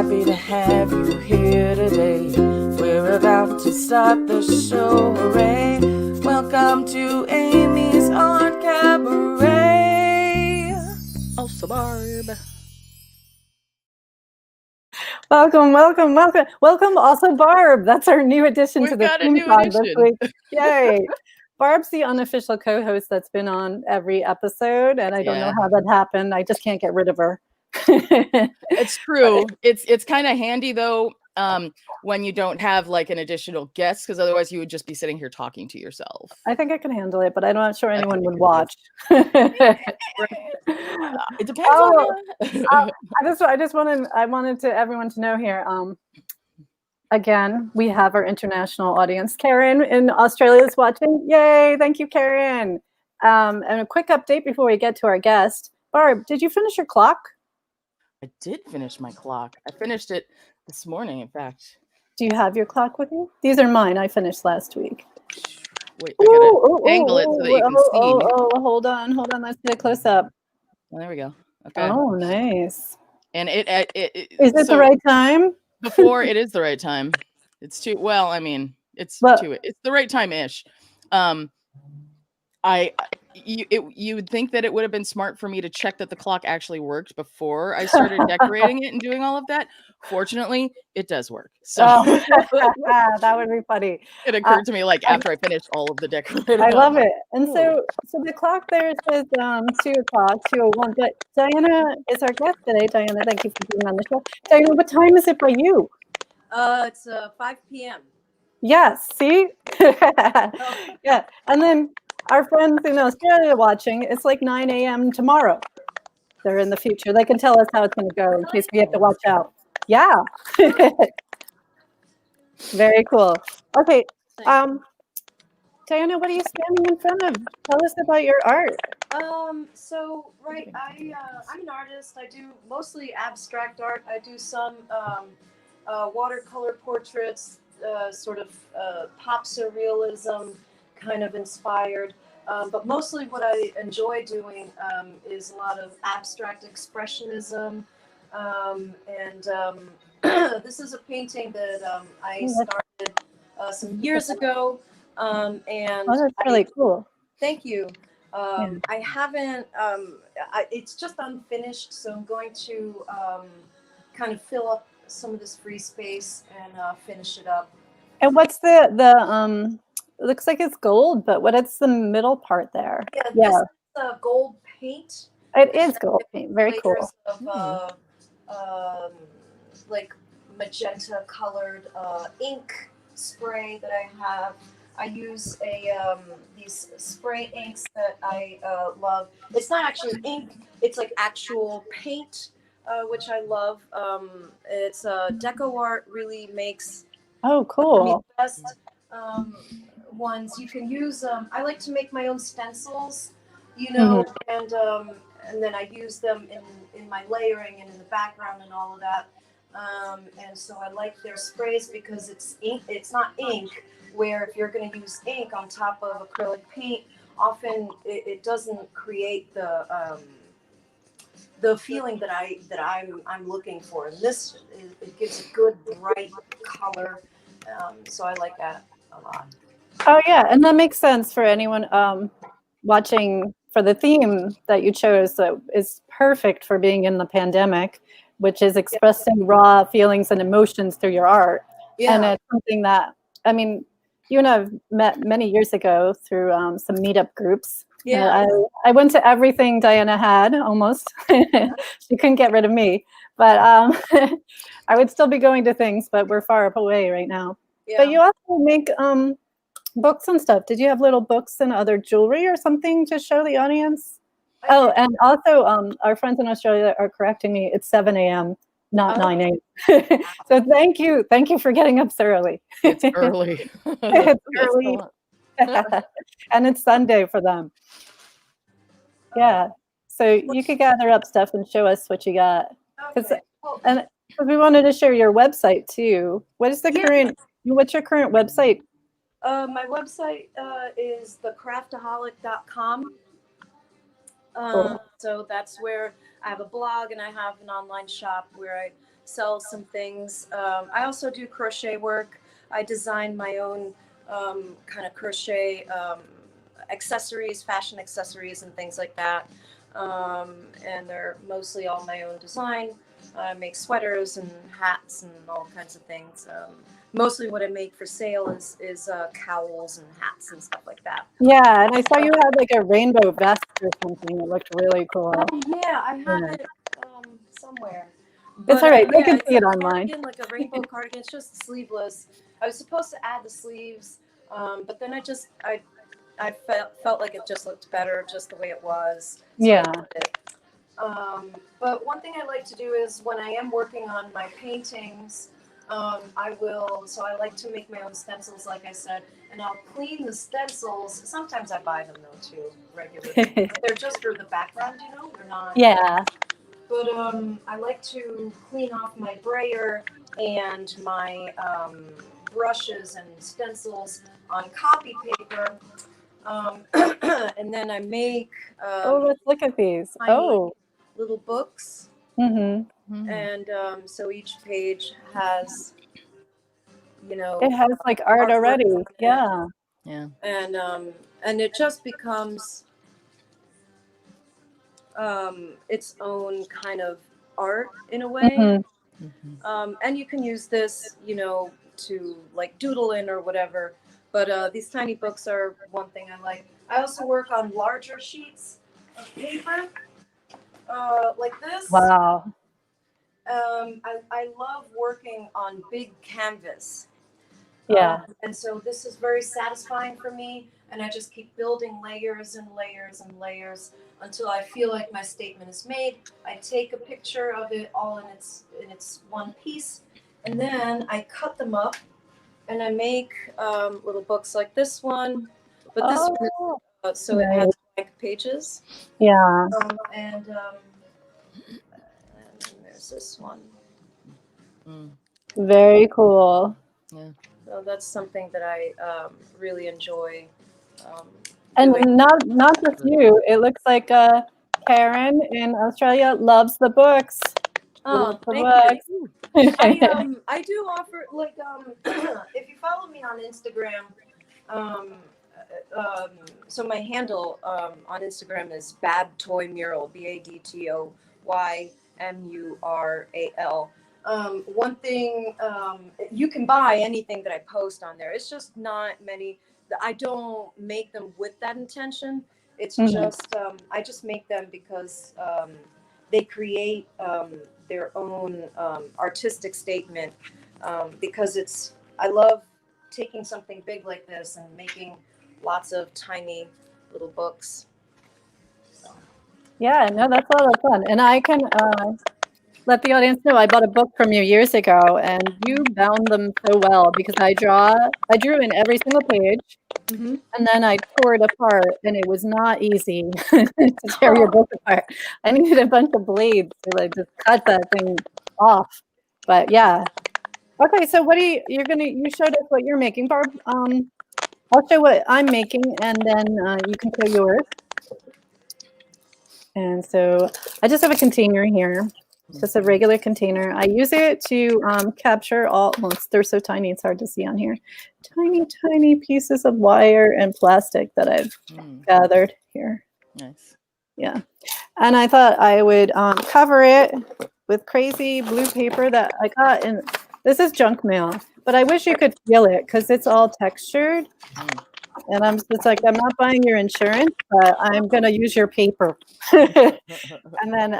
happy to have you here today. We're about to start the show, hooray. Welcome to Amy's Art Cabaret. Also, Barb. Welcome, also Barb. That's our new addition to the theme song this week. Yay. Barb's the unofficial co-host that's been on every episode, and I don't know how that happened. I just can't get rid of her. It's true. It's kind of handy though, when you don't have like an additional guest, because otherwise you would just be sitting here talking to yourself. I think I can handle it, but I'm not sure anyone would watch. It depends on you. I wanted everyone to know here. Again, we have our international audience. Karen in Australia is watching. Yay! Thank you, Karen. And a quick update before we get to our guest. Barb, did you finish your clock? I did finish my clock. I finished it this morning, in fact. Do you have your clock with you? These are mine. I finished last week. Wait, I gotta angle it so that you can see. Hold on. Let's get a close up. Well, there we go. Okay. Oh, nice. And is it the right time? Before it is the right time. It's too well. I mean, it's the right time-ish. You would think that it would have been smart for me to check that the clock actually worked before I started decorating it and doing all of that. Fortunately, it does work. So that would be funny. It occurred to me like after I finished all of the decorating. I love it. And so the clock there says 2:00, 2:01. But Diana is our guest today. Diana, thank you for being on the show. Diana, what time is it by you? It's 5 p.m. Yes. See? Yeah. And then our friends in Australia watching, it's like 9 a.m. tomorrow. They're in the future. They can tell us how it's going to go in case we have to watch out. Yeah. Very cool. Okay. Diana, what are you standing in front of? Tell us about your art. I'm an artist. I do mostly abstract art. I do some watercolor portraits, sort of pop surrealism kind of inspired. But mostly what I enjoy doing is a lot of abstract expressionism. This is a painting that I started some years ago. And that's really cool. Thank you. I haven't, it's just unfinished, so I'm going to kind of fill up some of this free space and finish it up. And what's the it looks like it's gold, but what's the middle part there? Yeah. This is gold paint. It is gold paint. Very cool. Of, like magenta colored ink spray that I have. I use these spray inks that I love. It's not actually ink, it's like actual paint, which I love. It's Deco Art really makes cool. The best ones. You can use I like to make my own stencils, and then I use them in my layering and in the background and all of that. And so I like their sprays because it's ink. It's not ink, where if you're going to use ink on top of acrylic paint, often it doesn't create the feeling that I'm looking for. And this it gives a good bright color, so I like that a lot. Oh yeah, and that makes sense for anyone watching. For the theme that you chose, that is perfect for being in the pandemic, which is expressing raw feelings and emotions through your art. Yeah. And it's something that, I mean, you and I have met many years ago through some meetup groups. Yeah. I went to everything Diana had, almost. She couldn't get rid of me. But I would still be going to things, but we're far away right now. Yeah. But you also make books and stuff. Did you have little books and other jewelry or something to show the audience? And also our friends in Australia are correcting me. It's 7 a.m., not 9 a.m. So thank you for getting up so early. It's early. It's early. And it's Sunday for them. Yeah. So you could gather up stuff and show us what you got. Okay. And we wanted to share your website too. What's your current website? My website is thecraftaholic.com. Cool. So that's where I have a blog and I have an online shop where I sell some things. I also do crochet work. I design my own kind of crochet accessories, fashion accessories, and things like that. And they're mostly all my own design. I make sweaters and hats and all kinds of things. Mostly what I make for sale is cowls and hats and stuff like that. Yeah, and I saw you had like a rainbow vest or something. It looked really cool. Oh yeah, I have it somewhere. It's But all right. They yeah, can it's see a it online. cardigan, like a rainbow cardigan. It's just sleeveless. I was supposed to add the sleeves, but then I felt like it just looked better just the way it was. So I Yeah. left it. But one thing I like to do is when I am working on my paintings, I will. So I like to make my own stencils, like I said, and I'll clean the stencils. Sometimes I buy them though too, regularly. But they're just for the background, you know. They're not. Yeah. But I like to clean off my brayer and my brushes and stencils on copy paper. And then I make Oh, let's look at these. tiny Oh. little books. Mm-hmm. And so each page has, you know, It has like art artwork already. on it. Yeah. Yeah. And it just becomes its own kind of art in a way. Mm-hmm. And you can use this, you know, to like doodle in or whatever. But these tiny books are one thing I like. I also work on larger sheets of paper, like this. Wow. I love working on big canvas. Yeah. And so this is very satisfying for me. And I just keep building layers and layers and layers until I feel like my statement is made. I take a picture of it all in its one piece, and then I cut them up and I make little books like this one. But this one, Oh, so it has nice. blank pages. Yeah. And there's this one. Very cool. Yeah. So that's something that I really enjoy. And Doing. not just you. It looks like Karen in Australia loves the books. Oh, Loves the thank you. books. I do offer like if you follow me on Instagram, um, so my handle on Instagram is Bad Toy Mural, BADTOYMURAL. One thing, you can buy anything that I post on there. It's just not many. I don't make them with that intention. It's just I just make them because they create their own artistic statement. Because I love taking something big like this and making lots of tiny little books. Yeah, no, that's a lot of fun. And I can let the audience know I bought a book from you years ago, and you bound them so well because I drew in every single page, and then I tore it apart, and it was not easy to tear your book apart. I needed a bunch of blades to like just cut that thing off. But yeah. Okay, so what you showed us what you're making, Barb. I'll show what I'm making, and then you can show yours. And so I just have a container here, just a regular container. I use it to capture all, well, they're so tiny, it's hard to see on here. Tiny, tiny pieces of wire and plastic that I've gathered here. Nice. Yeah. And I thought I would cover it with crazy blue paper that I got in, this is junk mail, but I wish you could feel it because it's all textured. And I'm just like, I'm not buying your insurance, but I'm going to use your paper. And then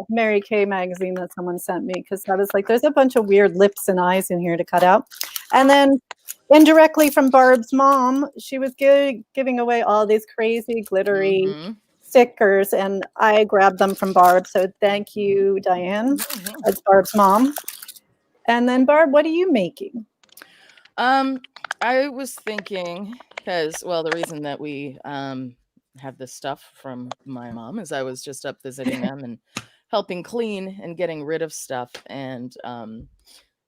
Mary Kay magazine that someone sent me, because I was like, there's a bunch of weird lips and eyes in here to cut out. And then indirectly from Barb's mom, she was giving away all these crazy glittery stickers, and I grabbed them from Barb. So thank you, Diane. That's Barb's mom. And then Barb, what are you making? I was thinking, because, well, the reason that we have this stuff from my mom is I was just up visiting them and helping clean and getting rid of stuff. And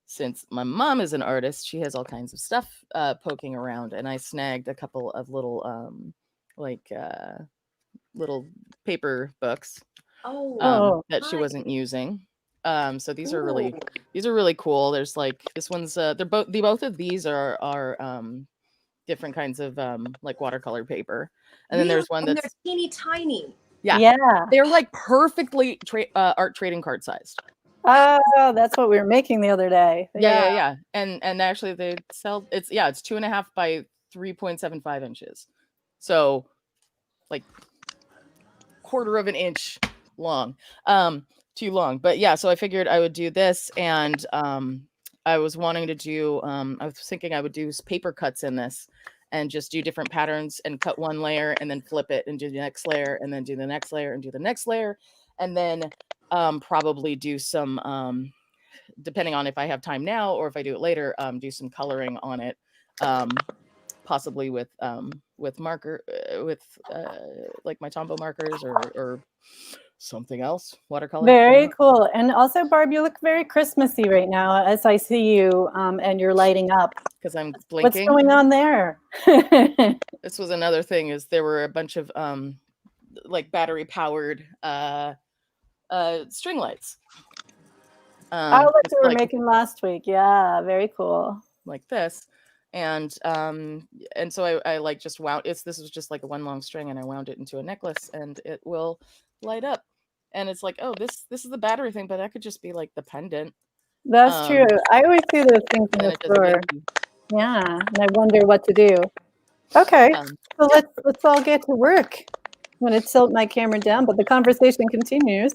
since my mom is an artist, she has all kinds of stuff poking around. And I snagged a couple of little, little paper books that she wasn't using. So these are really cool. There's like this one's both of these are different kinds of like watercolor paper, and then Really? there's one And they're that's teeny tiny. Yeah. they're like perfectly art trading card sized. Oh, that's what we were making the other day. Yeah. And actually they sell it's 2.5 by 3.75 inches, so like quarter of an inch long, too long. But yeah, so I figured I would do this, and I was wanting to do I was thinking I would do paper cuts in this and just do different patterns and cut one layer and then flip it and do the next layer and then do the next layer and do the next layer, and then probably do some depending on if I have time now or if I do it later, do some coloring on it, possibly with marker with like my Tombow markers or something else, watercolor. Very cool. And also, Barb, you look very Christmassy right now as I see you, and you're lighting up. Because I'm What's blinking. going on there? This was another thing, is there were a bunch of like battery powered string lights. Oh, what just you were like making last week. Yeah, very cool. like this. And so I like just wound this was just like a one long string, and I wound it into a necklace, and it will light up. And it's like, oh, this is the battery thing, but that could just be like the pendant. That's true. I always see those things in And then the it does store. Yankee. Yeah, and I wonder what to do. Okay, so let's all get to work. I'm going to tilt my camera down, but the conversation continues.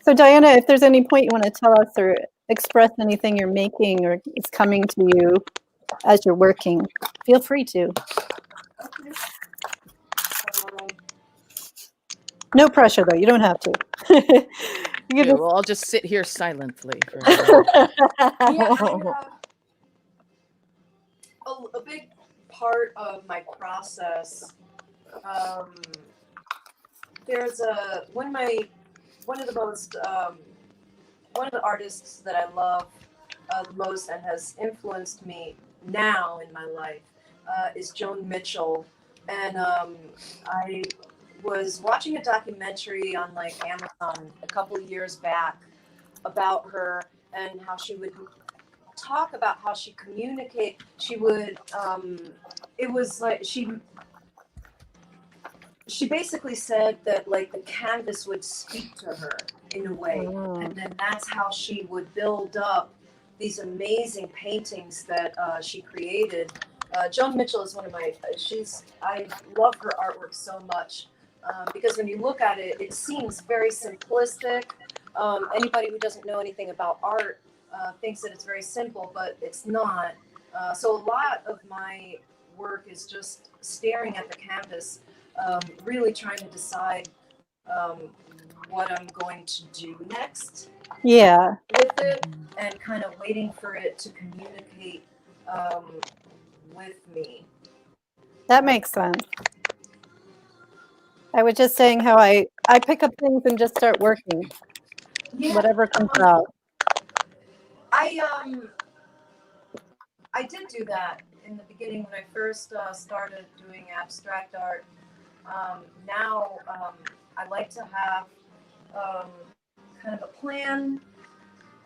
So Diana, if there's any point you want to tell us or express anything you're making or is coming to you as you're working, feel free to. No pressure, though. You don't have to. You Yeah, just... well, I'll just sit here silently for A big part of my process. There's one of the artists that I love the most and has influenced me now in my life is Joan Mitchell, and I was watching a documentary on like Amazon a couple of years back about her and how she would talk about how she communicate. She would it was like she basically said that like the canvas would speak to her in a way, and then that's how she would build up these amazing paintings that she created. Joan Mitchell is one of my I love her artwork so much because when you look at it, it seems very simplistic. Anybody who doesn't know anything about art thinks that it's very simple, but it's not. So a lot of my work is just staring at the canvas, really trying to decide what I'm going to do next. Yeah. With it, and kind of waiting for it to communicate with me. That makes sense. I was just saying how I pick up things and just start working. Yeah, whatever comes out. I did do that in the beginning when I first started doing abstract art. Now I like to have kind of a plan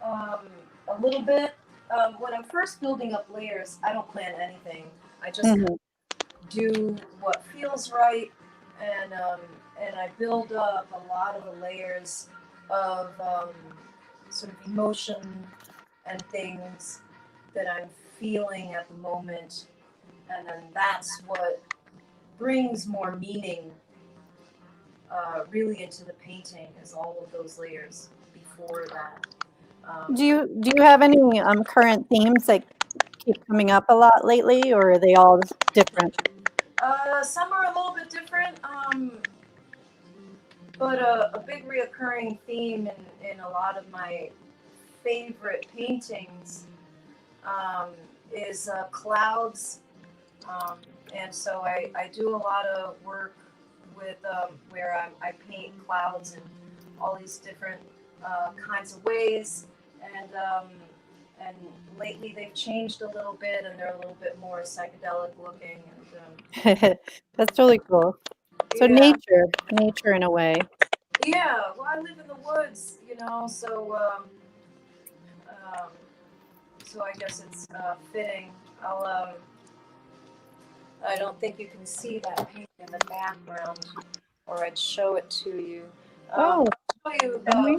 a little bit. When I'm first building up layers, I don't plan anything. I just do what feels right, and I build up a lot of the layers of sort of emotion and things that I'm feeling at the moment, and then that's what brings more meaning really into the painting, is all of those layers before that. Do you have any current themes that keep coming up a lot lately, or are they all different? Some are a little bit different, but a big reoccurring theme in a lot of my favorite paintings is clouds, and so I do a lot of work with where I paint clouds in all these different kinds of ways, and lately they've changed a little bit, and they're a little bit more psychedelic looking. And that's really cool. So yeah. nature in a way. Yeah, well, I live in the woods, so So I guess it's fitting. I'll. I don't think you can see that paint in the background, or I'd show it to you. Oh, I'll show you. can we?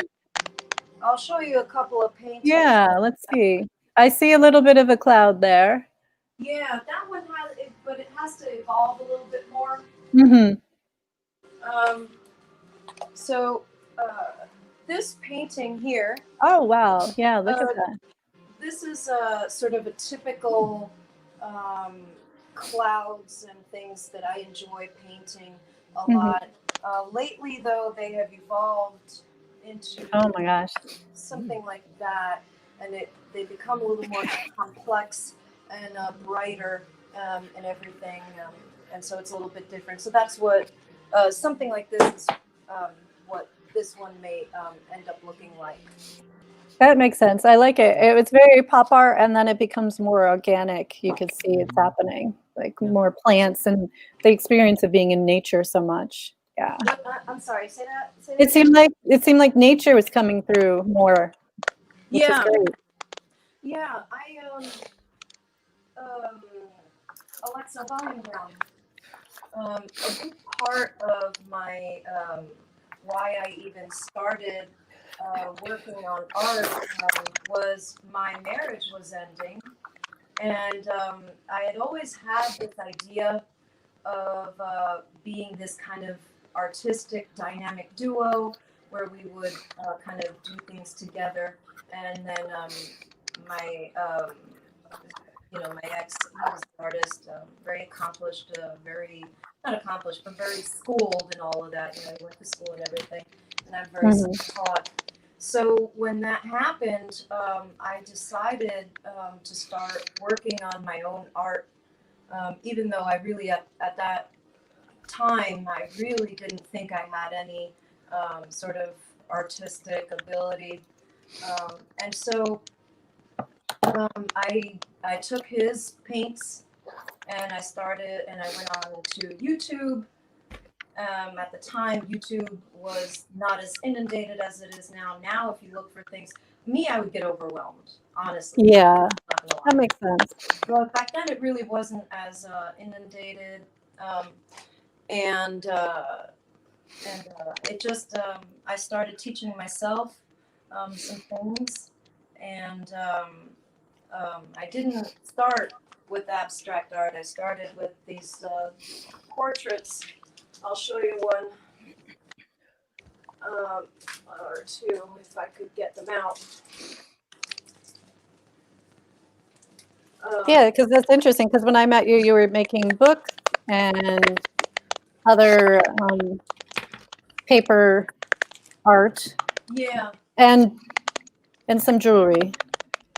I'll show you a couple of paintings. Yeah, let's see. I see a little bit of a cloud there. Yeah, that one has it, but it has to evolve a little bit more. Mm-hmm. Um, so this painting here, Oh, wow. Yeah, look at uh, that. this is sort of a typical um, clouds and things that I enjoy painting a Mhm. lot. Lately, though, they have evolved into Oh my gosh. something like that, and they become a little more complex and brighter and everything, and so it's a little bit different. So that's what something like this is what this one may end up looking like. That makes sense. I like it. It was very pop art, and then it becomes more organic. You could see it's happening, like more plants and the experience of being in nature so much. Yeah. I'm sorry. Say that. Say that It again. seemed like nature was coming through more, which is Yeah, great. yeah. Um, Alexa, volume down. A big part of my why I even started working on art was my marriage was ending, and I had always had this idea of being this kind of artistic dynamic duo where we would kind of do things together, and then my my ex, he was an artist, very accomplished, very not accomplished, but very schooled and all of that. He went to school and everything, and I'm very Mhm. self-taught. So when that happened, I decided to start working on my own art. Even though I really at that time I really didn't think I had any sort of artistic ability, and so I took his paints and I went on to YouTube. At the time, YouTube was not as inundated as it is now. Now, if you look for things, I would get overwhelmed, honestly. Yeah, Not gonna that lie. makes sense. But back then, it really wasn't as inundated, um, and it just I started teaching myself some things, and I didn't start with abstract art. I started with these portraits. I'll show you one or two if I could get them out. Yeah, because that's interesting. Because when I met you, you were making books and other paper art Yeah, and some jewelry.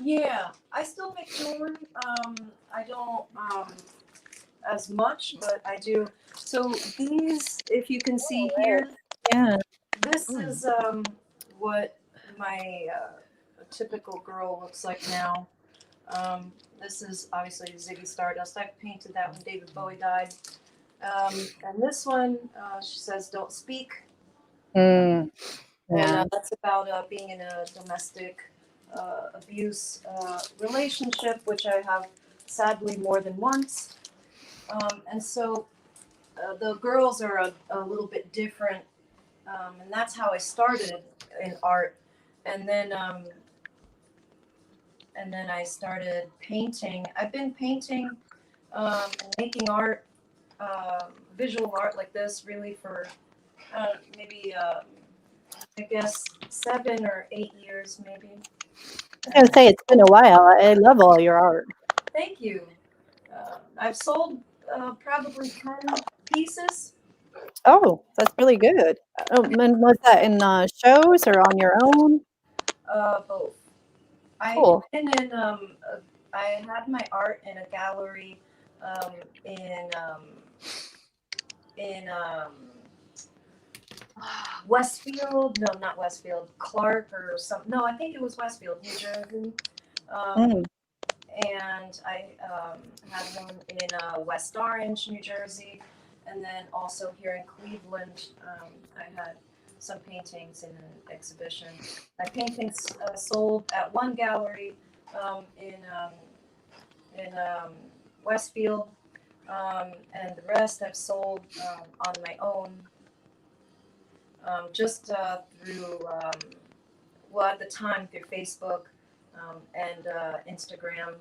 yeah. I still make jewelry. I don't as much, but I do. So these, if you can see here, Yeah. this is what my typical girl looks like now. This is obviously Ziggy Stardust. I painted that when David Bowie died. And this one, she says, "Don't speak," Mm, and yeah. that's about being in a domestic abuse relationship, which I have sadly more than once. And so the girls are a little bit different, and that's how I started in art. And then I started painting. I've been painting and making art, visual art like this, really for maybe I guess 7 or 8 years, maybe. I was gonna say it's been a while. I love all your art. Thank you. I've sold probably 10 pieces. Oh, that's really good. Oh, and was that in shows or on your own? Both. I've Cool. been in. I had my art in a gallery um, in in Westfield. No, not Westfield. Clark or something. No, I think it was Westfield, New Jersey. Um, Mm. and I had one in West Orange, New Jersey, and then also here in Cleveland, I had some paintings in an exhibition. My paintings sold at one gallery in Westfield, and the rest I've sold on my own, just through well, at the time through Facebook and Instagram.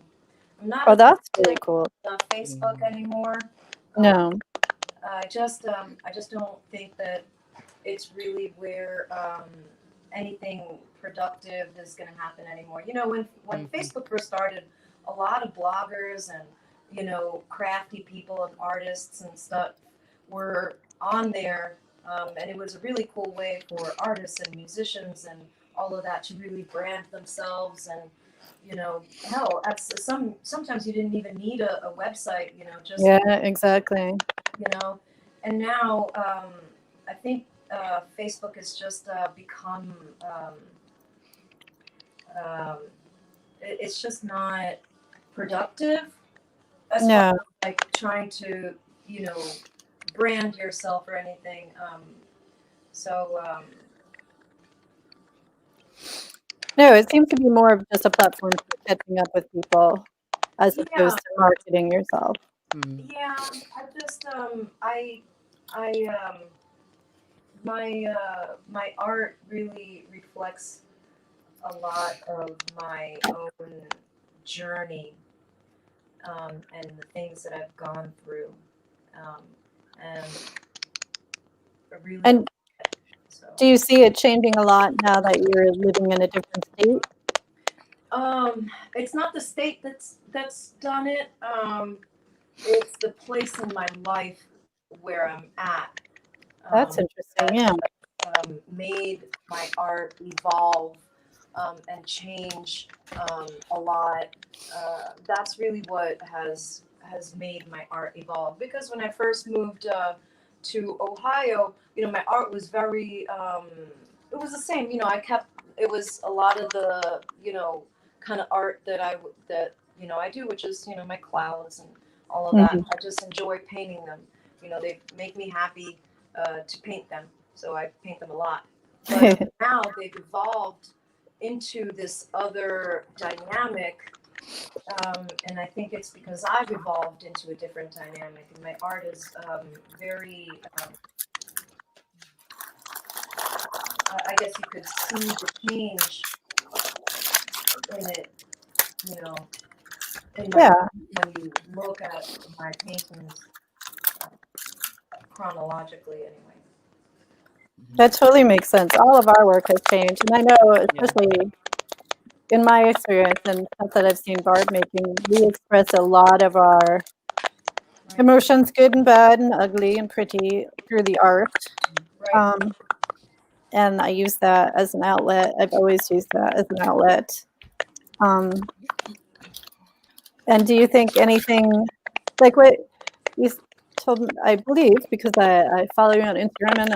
I'm not Oh, as that's really active cool. on Facebook anymore. No. I just don't think that it's really where anything productive is going to happen anymore. You know, when Facebook first started, a lot of bloggers and crafty people and artists and stuff were on there, and it was a really cool way for artists and musicians and all of that to really brand themselves. And hell, sometimes you didn't even need a website. Just Yeah, exactly. And now I think Facebook has just become um, it's just not productive as far No. as like trying to brand yourself or anything. So No, it seems to be more of just a platform for catching up with people as yeah, opposed to marketing yourself. yeah. I just I my art really reflects a lot of my own journey, and the things that I've gone through, and I really And so. do you see it changing a lot now that you're living in a different state? It's not the state that's done it. It's the place in my life where I'm at. That's interesting. Yeah. Made my art evolve and change a lot. That's really what has made my art evolve. Because when I first moved to Ohio, my art was very. It was the same. I kept. It was a lot of the kind of art that I do, which is my clouds and all of that. Mhm. I just enjoy painting them. They make me happy to paint them, so I paint them a lot. But now they've evolved into this other dynamic, and I think it's because I've evolved into a different dynamic, and my art is very. I guess you could see the change in it, you know, in my Yeah. when you look at my paintings uh, chronologically, anyway. That totally makes sense. All of our work has changed. And I know, especially in my experience and stuff that I've seen Bart making, we express a lot of our Right. emotions, good and bad and ugly and pretty, through the art. Right. And I use that as an outlet. I've always used that as an outlet. And do you think anything like what you told me, I believe, because I follow you on Instagram and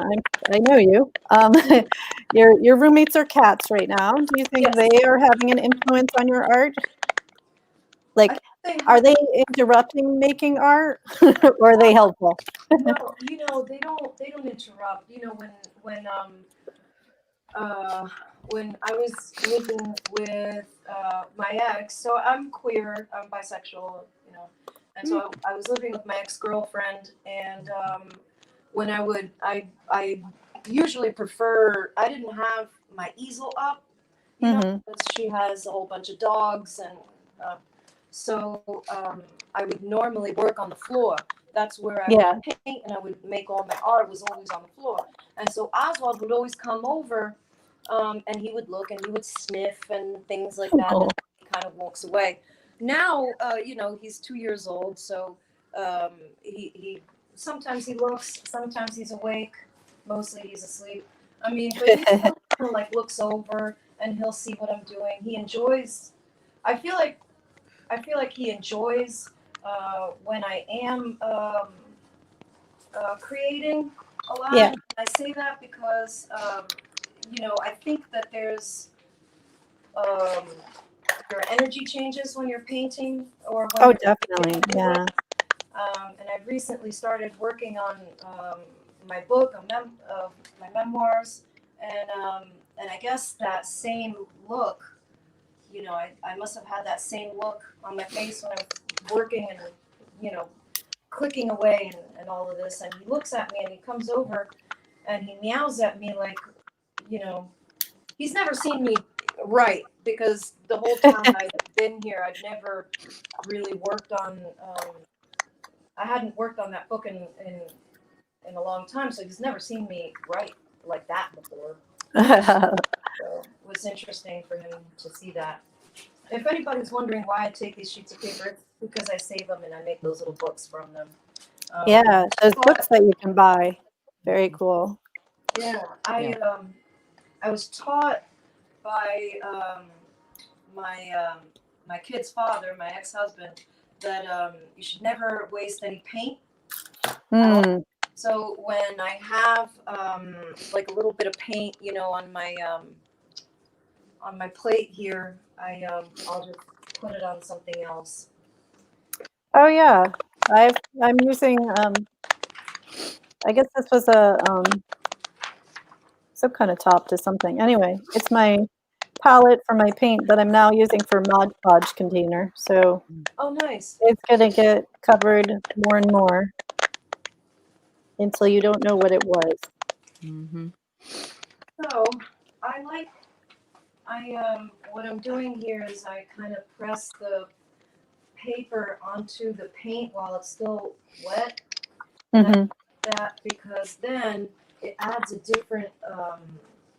I know you. Your roommates are cats right now. Do you think Yes. they are having an influence on your art? Like, are they interrupting making art, or are they helpful? No, they don't interrupt. When I was living with my ex, so I'm queer, I'm bisexual, and so I was living with my ex-girlfriend, and when I usually prefer, I didn't have my easel up, because she has a whole bunch of dogs, and so I would normally work on the floor. That's where I Yeah. would paint, and I would make all my art was always on the floor. And so Oswald would always come over, and he would look and he would sniff and things like that. Oh. And he kind of walks away. Now, he's 2 years old, so he sometimes he looks, sometimes he's awake, mostly he's asleep. I mean, but he still kind of like looks over and he'll see what I'm doing. He enjoys. I feel like he enjoys when I am creating a lot. Yeah. I say that because I think that your energy changes when you're painting or when Oh, you're definitely. Yeah. and I've recently started working on my book, my memoirs, And I guess that same look, I must have had that same look on my face when I'm working and, you know, clicking away and all of this. And he looks at me and he comes over and he meows at me like, you know, he's never seen me write because the whole time I've been here, I'd never really worked on, I hadn't worked on that book in a long time. So he's never seen me write like that before. So it was interesting for him to see that. If anybody's wondering why I take these sheets of paper, it's because I save them and I make those little books from them. Yeah, those books that you can buy. Very cool. Yeah, I was taught by my kid's father, my ex-husband, that you should never waste any paint. Mm. So when I have like a little bit of paint, on my plate here, I'll just put it on something else. Oh yeah, I'm using. I guess this was a some kind of top to something. Anyway, it's my palette for my paint that I'm now using for Mod Podge container. So Oh, nice. it's gonna get covered more and more until you don't know what it was. Mm-hmm. So what I'm doing here is I kind of press the paper onto the paint while it's still wet. Mm-hmm. That because then it adds a different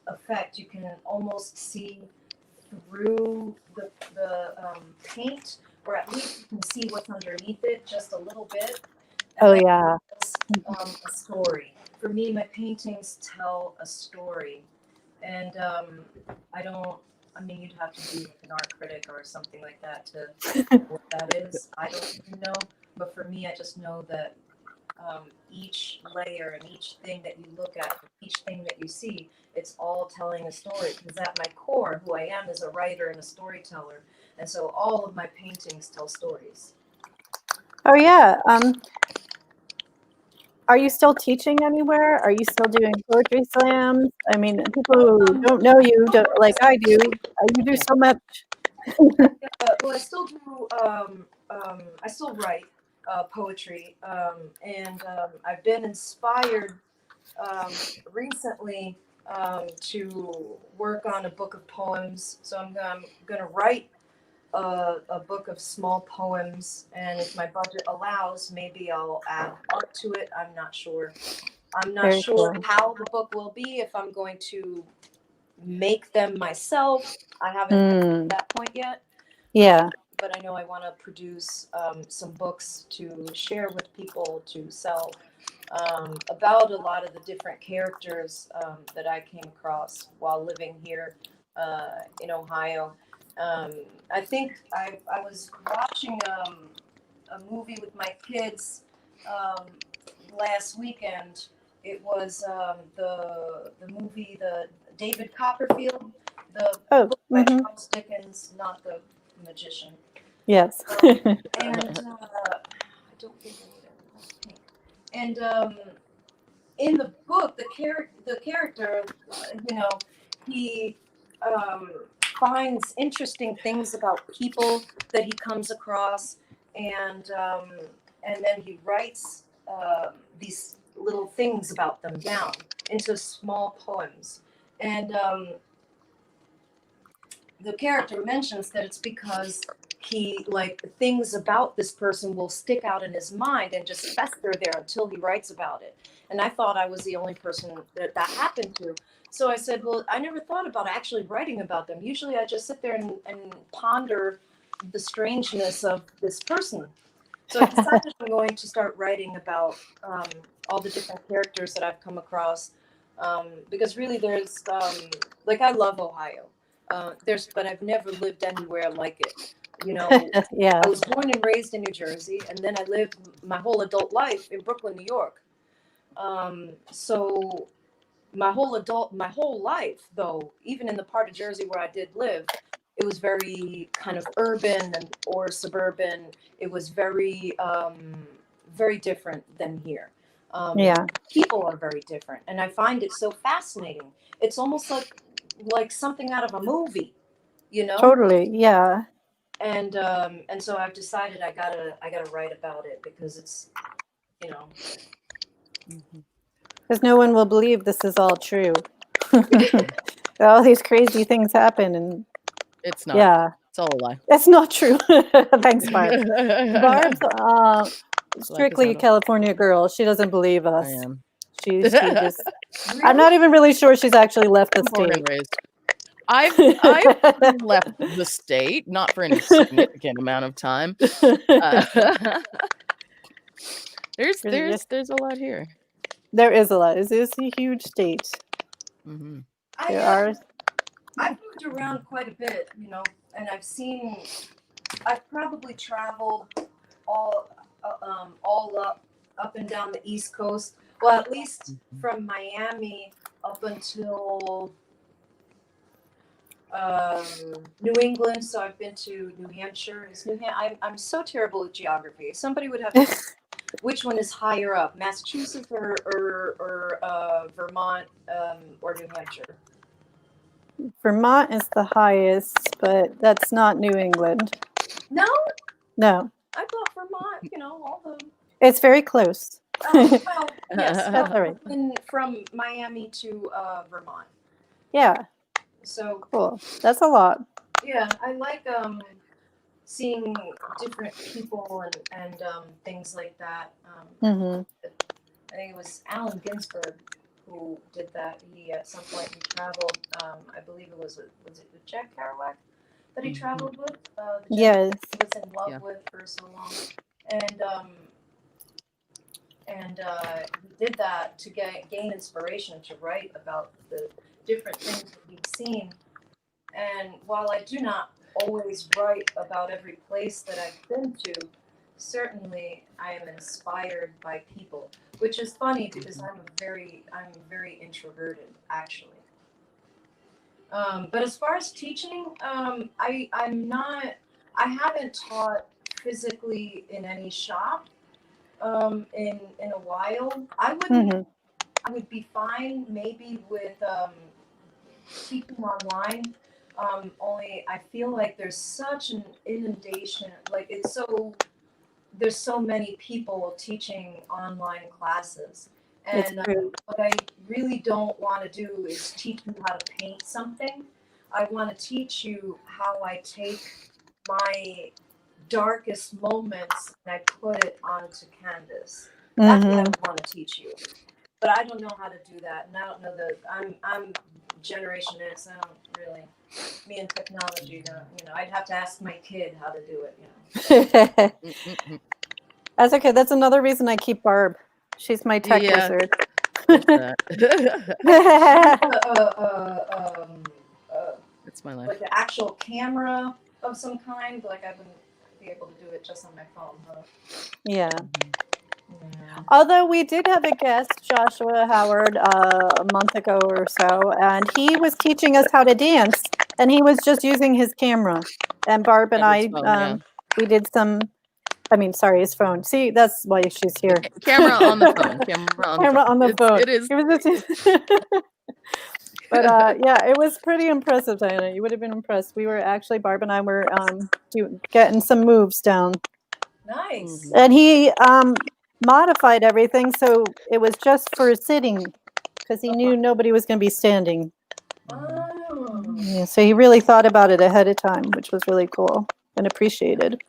effect. You can almost see through the paint, or at least you can see what's underneath it just a little bit. And Oh that yeah. tells a story. For me, my paintings tell a story, and I don't. I mean, you'd have to be an art critic or something like that to know what that is. I don't even know, but for me, I just know that each layer and each thing that you look at, each thing that you see, it's all telling a story. Because at my core, who I am is a writer and a storyteller, and so all of my paintings tell stories. Oh yeah. Are you still teaching anywhere? Are you still doing poetry slams? I mean, people who don't know you, like I do, you do so much. Well, I still do. I still write poetry, and I've been inspired recently to work on a book of poems. So I'm going to write a book of small poems, and if my budget allows, maybe I'll add art to it. I'm not sure. I'm not Very sure cool. how the book will be, if I'm going to make them myself. I haven't got to that point yet. Yeah. But I know I want to produce some books to share with people to sell about a lot of the different characters that I came across while living here in Ohio. I think I was watching a movie with my kids last weekend. It was the movie, the David Copperfield, the book by Charles Dickens, not the magician. Yes. And I don't think I need it. And in the book, the character, he um, finds interesting things about people that he comes across, and then he writes these little things about them down into small poems. And the character mentions that it's because he like things about this person will stick out in his mind and just fester there until he writes about it. And I thought I was the only person that happened to. So I said, well, I never thought about actually writing about them. Usually I just sit there and ponder the strangeness of this person. So I decided I'm going to start writing about all the different characters that I've come across, because really there's like I love Ohio. But I've never lived anywhere like it. Yeah. I was born and raised in New Jersey, and then I lived my whole adult life in Brooklyn, New York. So my whole life, though, even in the part of Jersey where I did live, it was very kind of urban or suburban. It was very, very different than here. Yeah, People are very different, and I find it so fascinating. It's almost like something out of a movie, you know. totally. Yeah. And so I've decided I gotta write about it because it's, you know. Mhm. Because no one will believe this is all true. All these crazy things happen, and It's not. yeah, It's all a lie. that's not true. Thanks, Barb. Barb's Life is strictly a not a California girl. She doesn't believe I us. am. She just. I'm Really? not even really sure she's actually left the Born and state. raised. I've left the state, not for any significant amount of time. Uh, there's Yeah, there's there's a lot here. there is a lot. It's a huge state. Mhm. There I are. I've moved around quite a bit, you know, and I've probably traveled all all up and down the East Coast. Well, at least Mhm. from Miami up until New England. So I've been to New Hampshire. Is I'm so terrible at geography. Somebody would have to tell me which one is higher up, Massachusetts or Vermont or New Hampshire. Vermont is the highest, but that's not New England. No, No, I thought Vermont. You know all the. it's very close. Oh well, yes, That's all right. from Miami to Vermont. Yeah, So cool. That's a lot. yeah, I like seeing different people and things like that. Hmm. I think it was Allen Ginsberg who did that. He at some point he traveled. I believe it was it with Jack Kerouac that he Mhm. traveled with. The gentleman Yes. he was in love Yeah. with for so long, and he did that to gain inspiration to write about the different things that he'd seen. And while I do not always write about every place that I've been to, certainly I am inspired by people, which is funny because I'm very introverted actually. But as far as teaching, I haven't taught physically in any shop in a while. Hmm. I would be fine maybe with teaching online. Only I feel like there's such an inundation, like there's so many people teaching online classes. It's And true. what I really don't want to do is teach you how to paint something. I want to teach you how I take my darkest moments and I put it onto canvas. That's what I Hmm. would want to teach you. But I don't know how to do that, and I don't know that I'm Generation X. I don't really. Me and technology, I'd have to ask my kid how to do it. Mm-mm-mm. That's okay. That's another reason I keep Barb. She's my tech Yeah, wizard. there's that. It's my life. Like the actual camera of some kind. Like I wouldn't be able to do it just on my phone. Huh? Yeah. Mhm. Yeah. Although we did have a guest, Joshua Howard, a month ago or so, and he was teaching us how to dance, and he was just using his camera. And Barb and Edward's I, phone, yeah. we did some. I mean, sorry, his phone. See, that's why she's The here. camera on the phone. Camera on the Camera phone. on the phone. It is. He was just. But yeah, it was pretty impressive, Diana. You would have been impressed. We were actually Barb and I were getting some moves down, Nice. Mhm. and he modified everything so it was just for sitting because he knew nobody was going to be standing. Mhm. Oh. Yeah, so he really thought about it ahead of time, which was really cool and appreciated.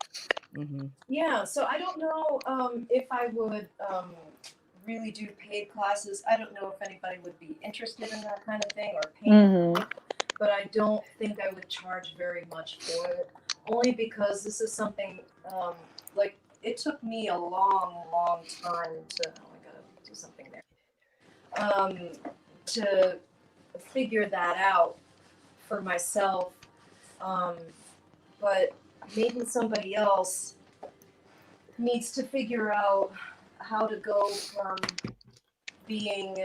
Mhm. Yeah. So I don't know if I would really do paid classes. I don't know if anybody would be interested in that kind of thing or paying Hmm. for it, but I don't think I would charge very much for it. Only because this is something like it took me a long, long time to. Oh, I gotta do something there. To figure that out for myself. Um, but maybe somebody else needs to figure out how to go from being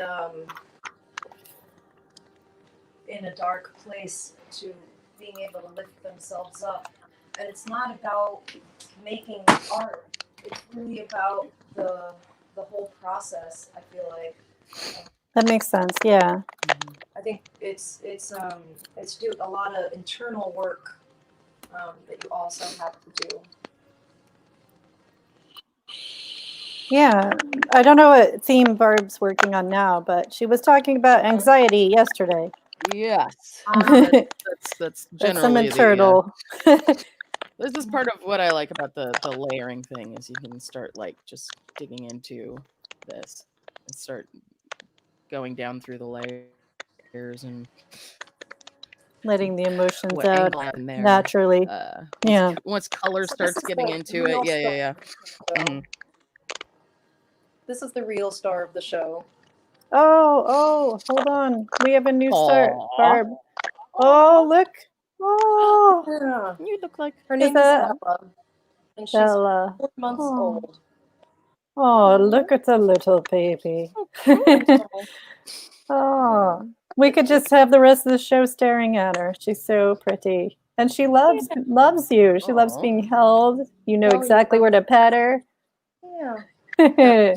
in a dark place to being able to lift themselves up. And it's not about making art. It's really about the whole process. I feel like That makes sense. Yeah. I think it's do a lot of internal work that you also have to do. Yeah. I don't know what theme Barb's working on now, but she was talking about anxiety yesterday. Yes, Uh, that's That's some generally the. internal. This is part of what I like about the layering thing is you can start like just digging into this and start going down through the layers and Letting the emotions what out angle in there. naturally. Yeah. Once color so this starts is getting the into it, real yeah, star yeah, yeah. of the show. This is the real star of the show. Oh, hold on. We have a new start, Aw, Barb. Oh, look. Oh, Yeah. you look like Her is name is that Ella, and she's Bella? 4 months Oh, old. oh, look at the little baby. so cute. Oh, we could just have the rest of the show staring at her. She's so pretty. And she loves you. She loves Aw. being held. You know Oh, exactly yeah. where to pet her. Yeah.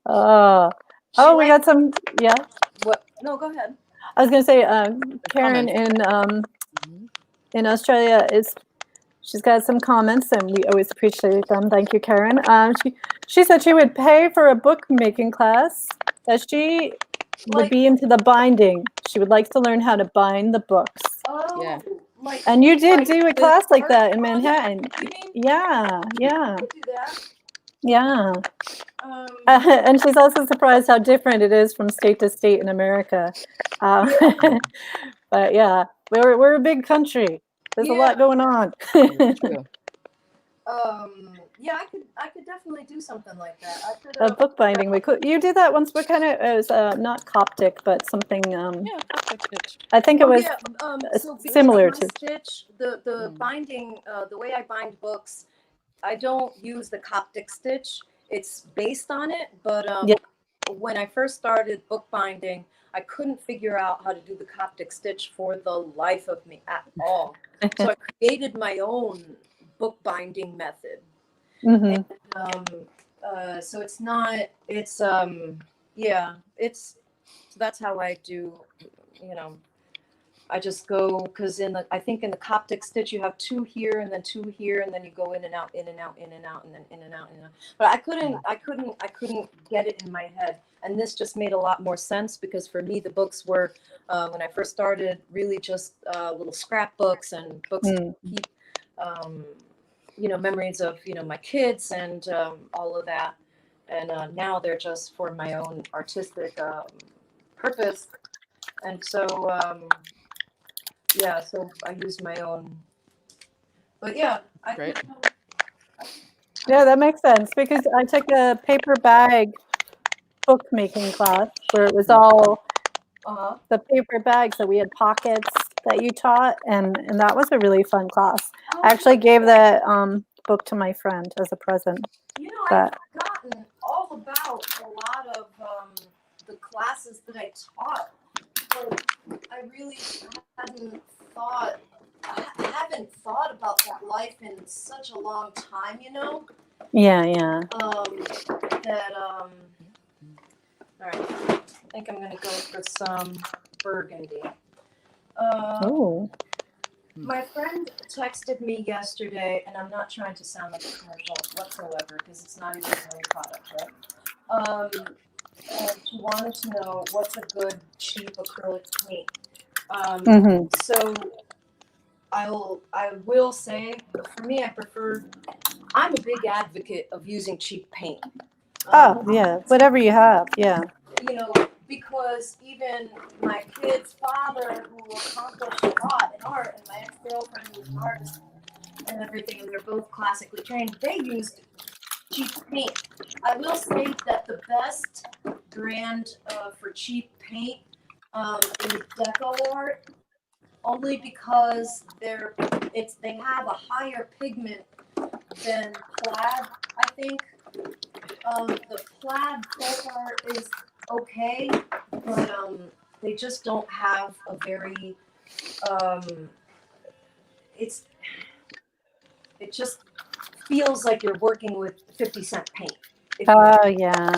Oh, She we likes got some. Yeah, what? No, go ahead. I was gonna say, Karen Comments. in Australia is she's got some comments, and we always appreciate them. Thank you, Karen. She said she would pay for a bookmaking class, that she would Like, be into the binding. She would like to learn how to bind the books. Yeah. like, And you did do a the class like art that in project Manhattan. binding? Yeah, I could do that. yeah. Um, And she's also surprised how different it is from state to state in America. Um, but yeah, we're a big country. There's a lot going on. That's true. yeah, I could definitely do something like that. I could. A bookbinding. You did that once. What kind of? It was not Coptic, but something. Yeah, Coptic stitch. I think it was Yeah. So because similar my to. stitch, the binding, the way I bind books, I don't use the Coptic stitch. It's based on it, but Yeah. when I first started bookbinding, I couldn't figure out how to do the Coptic stitch for the life of me at all. So I created my own bookbinding method. Mm-hmm. And so it's not. It's yeah. It's so that's how I do. You know, I just go because I think in the Coptic stitch you have 2 here and then 2 here and then you go in and out, in and out, in and out, and then in and out, in and out. But I couldn't get it in my head. And this just made a lot more sense because for me the books were when I first started really just little scrapbooks and books to keep memories of my kids and all of that. And now they're just for my own artistic purpose. And so yeah, so I use my own. But yeah, I Great. could. Yeah, that makes sense because I took a paper bag bookmaking class where it was all the paper bags that we had pockets that you taught, and that was a really fun class. I actually gave that book to my friend as a present. I've forgotten all about a lot of the classes that I taught. But I really hadn't thought. I haven't thought about that life in such a long time. Yeah. That all right. I think I'm gonna go for some burgundy. Oh. My friend texted me yesterday, and I'm not trying to sound like a commercial whatsoever because it's not even a real product, right? And she wanted to know what's a good cheap acrylic paint. So I will say, for me, I'm a big advocate of using cheap paint. Yeah, whatever you have. Yeah. Because even my kid's father, who accomplished a lot in art, and my ex-girlfriend, who's an artist and everything, and they're both classically trained, they used cheap paint. I will say that the best brand for cheap paint is Deco Art, only because they have a higher pigment than plaid. I think the plaid folk art is okay, but they just don't have a very it just feels like you're working with 50-cent paint. If you, Oh, yeah.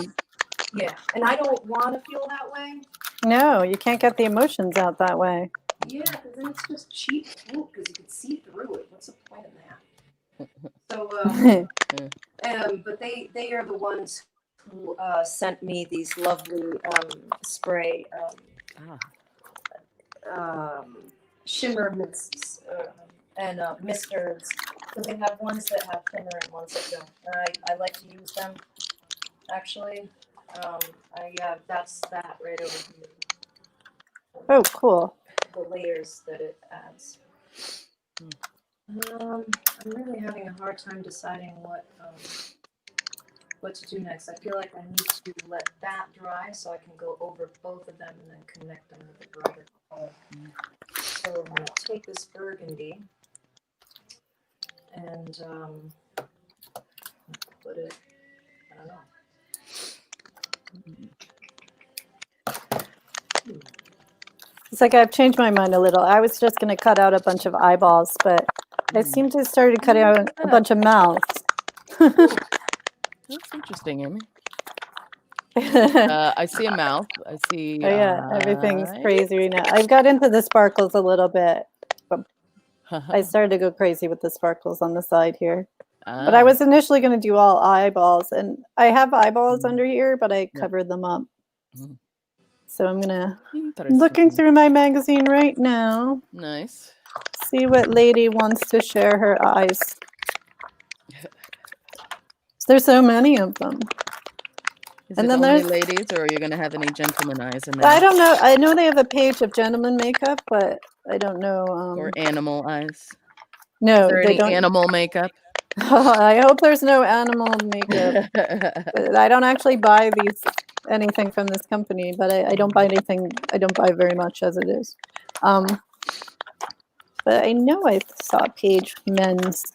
yeah, and I don't want to feel that way. No, you can't get the emotions out that way. Yeah, because then it's just cheap paint because you can see through it. What's the point in that? So, but they are the ones who sent me these lovely spray shimmer mists and misters. So they have ones that have shimmer and ones that don't. And I like to use them. Actually, that's that right over here. Oh, cool. The layers that it adds. I'm really having a hard time deciding what to do next. I feel like I need to let that dry so I can go over both of them and then connect them with a brighter color. So I'm going to take this burgundy and put it, I don't know. It's like I've changed my mind a little. I was just going to cut out a bunch of eyeballs, but I seem to have started cutting out a bunch of mouths. That's interesting, Amy. I see a mouth. I see. Oh, yeah, everything's crazy right now. I've got into the sparkles a little bit. I started to go crazy with the sparkles on the side here. But I was initially going to do all eyeballs, and I have eyeballs under here, but I covered them up. So I'm looking through my magazine right now. Nice. See what lady wants to share her eyes. There's so many of them. Is it only ladies, or are you going to have any gentleman eyes in there? I don't know. I know they have a page of gentleman makeup, but I don't know. Or animal eyes. No, Is there they any don't. Animal makeup. I hope there's no animal makeup. I don't actually buy anything from this company, but I don't buy anything. I don't buy very much as it is. But I know I saw a page men's.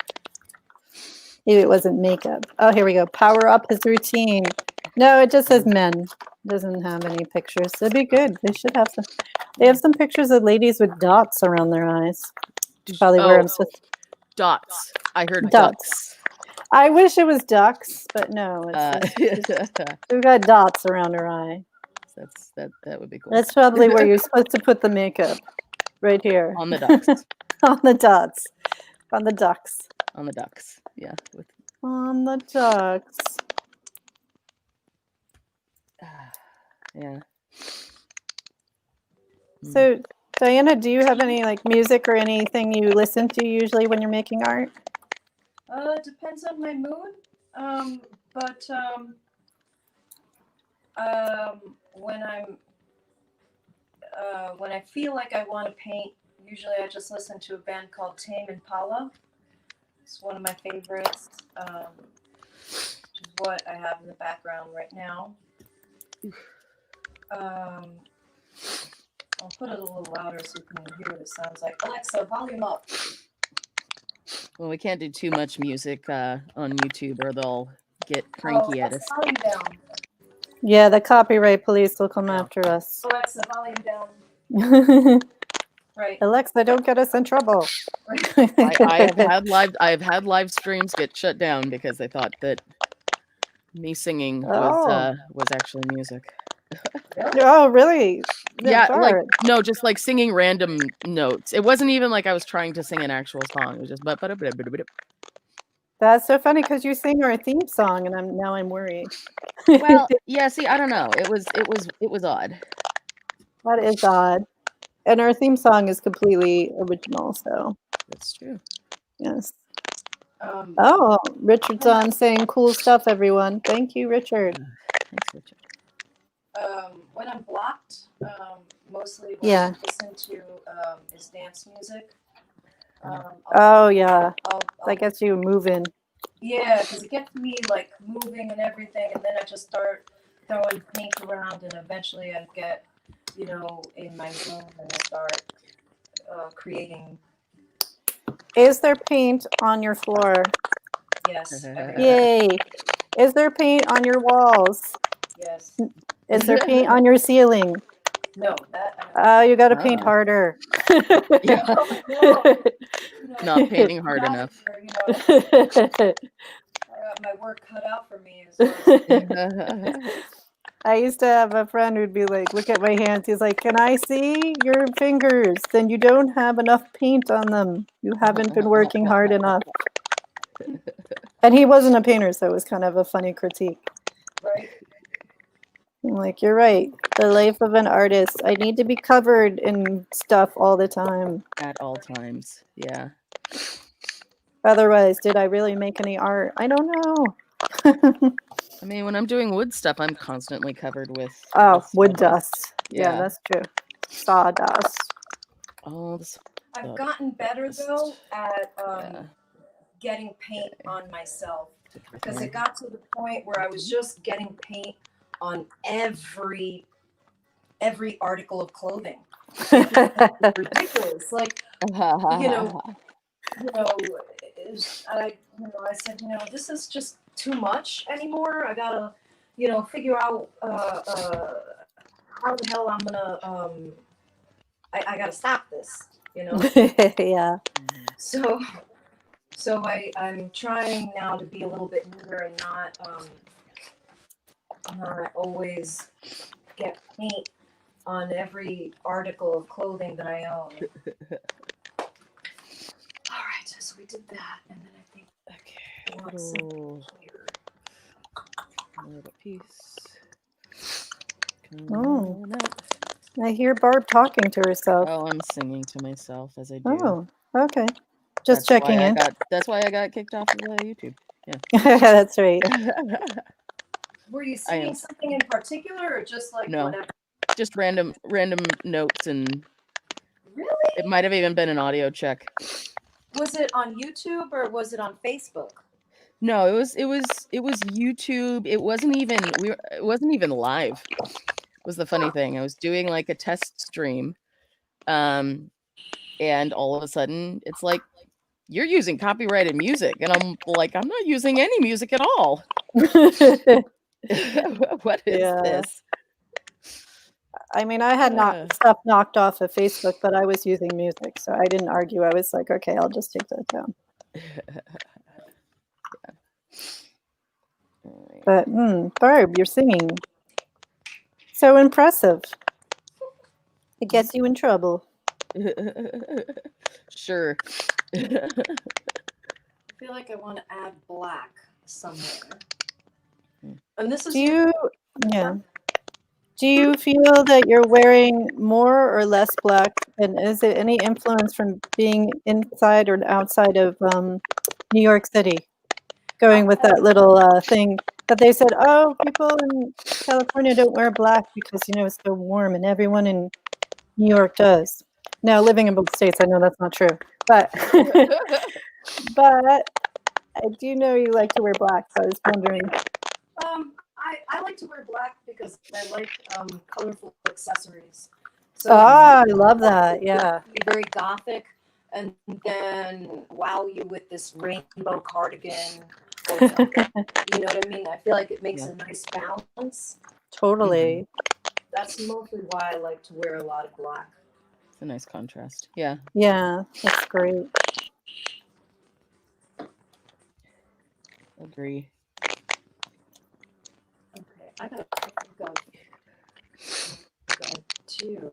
Maybe it wasn't makeup. Oh, here we go. Power up his routine. No, it just says men. It doesn't have any pictures. It'd be good. They should have some. They have some pictures of ladies with dots around their eyes. Probably where I'm supposed to. Dots. I heard ducks. I wish it was ducks, but no. We've got dots around her eye. That would be cool. That's probably where you're supposed to put the makeup. Right here. On the ducks. On the dots. On the ducks. On the ducks. Yeah. On the ducks. Yeah. So, Diana, do you have any music or anything you listen to usually when you're making art? It depends on my mood. But when I feel like I want to paint, usually I just listen to a band called Tame Impala. It's one of my favorites. Which is what I have in the background right now. I'll put it a little louder so you can hear what it sounds like. Alexa, volume up. Well, we can't do too much music on YouTube, or they'll get cranky at us. Volume down. Yeah, the copyright police will come after us. Alexa, volume down. Right. Alexa, don't get us in trouble. I have had live streams get shut down because they thought that me singing was actually music. Oh, really? Yeah, just singing random notes. It wasn't even like I was trying to sing an actual song. It was just That's so funny because you sing our theme song, and I'm worried. Well, yeah. See, I don't know. It was odd. That is odd. And our theme song is completely original, so. That's true. Yes. Richard's on saying cool stuff, everyone. Thank you, Richard. Thanks, Richard. When I'm blocked, mostly what I listen to is dance music. I guess you move in. Yeah, because it gets me moving and everything, and then I just start throwing paint around, and eventually I get, in my room and I start creating. Is there paint on your floor? Yes. Yay! Is there paint on your walls? Yes. Is there paint on your ceiling? No, that. You got to paint harder. Not painting hard enough. got my work cut out for me. As far as I used to have a friend who'd be like, look at my hands. He's like, can I see your fingers? Then you don't have enough paint on them. You haven't been working hard enough. And he wasn't a painter, so it was kind of a funny critique. right. I'm like, you're right. The life of an artist. I need to be covered in stuff all the time. At all times. Yeah. Otherwise, did I really make any art? I don't know. I mean, when I'm doing wood stuff, I'm constantly covered with Oh, wood sawdust. dust. Yeah, Yeah. that's true. Sawdust. All the I've gotten better though at yeah. getting paint on myself, because everything. it got to the point where I was just getting paint on every article of clothing. Ridiculous. Like, you know, I said, this is just too much anymore. I gotta, figure out how the hell I'm gonna I gotta stop this, Yeah. So I'm trying now to be a little bit neater and not always get paint on every article of clothing that I own. All right, so we did that, and then I think Okay. I want some here. Little piece. Oh. Coming up. I hear Barb talking to herself. Oh, I'm singing to myself as I do. Oh, okay. Just checking in. That's why I got kicked off of YouTube. That's right. Were you singing something in particular, or just like No, whatever? just random notes, and Really? it might have even been an audio check. Was it on YouTube or was it on Facebook? No, it was YouTube. It wasn't even live. Was the funny thing. I was doing like a test stream, and all of a sudden it's like, you're using copyrighted music, and I'm like, I'm not using any music at all. What is this? I mean, I had stuff knocked off of Facebook, but I was using music, so I didn't argue. I was like, okay, I'll just take that down. But Barb, you're singing. So impressive. It gets you in trouble. Sure. I feel like I want to add black somewhere. And this is Do you feel that you're wearing more or less black? And is it any influence from being inside or outside of New York City? Going with that little thing that they said, oh, people in California don't wear black because, it's so warm, and everyone in New York does. Now, living in both states, I know that's not true. But but I do know you like to wear black, so I was wondering. I like to wear black because I like colorful accessories. So I love that. Yeah. Be very gothic, and then wow you with this rainbow cardigan. Or, you know what I mean? I feel like it makes a nice balance. Totally. That's mostly why I like to wear a lot of black. It's a nice contrast. Yeah. Yeah, that's great. Agree. Okay, I gotta go to